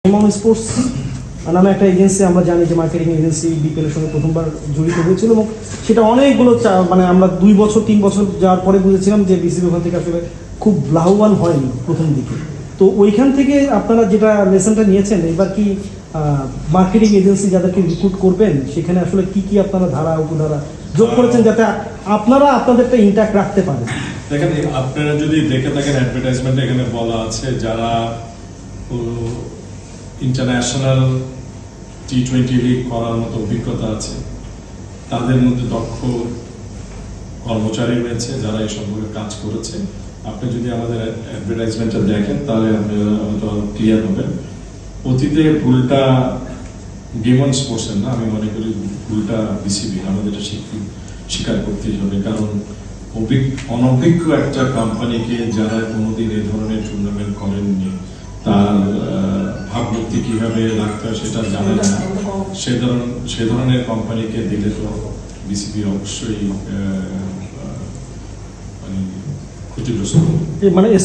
Sports নামে একটা agency আমরা জানি যে মার্কেটিং এজেন্সি বিপিএল এর সঙ্গে প্রথমবার জড়িত হয়েছিল এবং সেটা অনেকগুলো মানে আমরা 2 বছর 3 বছর যাওয়ার পরে বুঝেছিলাম যে বিসিবি ওখান থেকে আসলে খুব লাভবান হয়নি প্রথম দিকে। তো ওইখান থেকে আপনারা যেটা লেসনটা নিয়েছেন, এবার কি মার্কেটিং এজেন্সি যাদেরকে রিক্রুট করবেন সেখানে আসলে কি কি আপনারা ধারা উপধারা যোগ করেছেন যাতে আপনারা আপনাদেরটা ইন্ট্যাক্ট রাখতে পারেন? দেখেন, আপনারা যদি দেখে থাকেন অ্যাডভার্টাইজমেন্টে এখানে বলা আছে যারা ইন্টারন্যাশনাল টি-20 লিগ করার মতো অভিজ্ঞতা আছে, তাদের মধ্যে দক্ষ কর্মচারী রয়েছে যারা এই সম্পর্কে কাজ করেছে। আপনি যদি আমাদের অ্যাডভার্টাইজমেন্টটা দেখেন তাহলে আপনারা হয়তো ক্লিয়ার হবেন। অতীতে ভুলটা গেমন স্পোর্টসের না, আমি মনে করি ভুলটা বিসিবি, আমাদের এটা স্বীকার করতেই হবে। কারণ অনভিজ্ঞ একটা কোম্পানিকে যারা কোনোদিন এই ধরনের টুর্নামেন্ট করেননি, তার ভাবমূর্তি কিভাবে রাখতে হয় সেটা জানেন না, সে ধরনের কোম্পানিকে দিলে তো বিসিবি অবশ্যই মানে ক্ষতিগ্রস্ত। মানে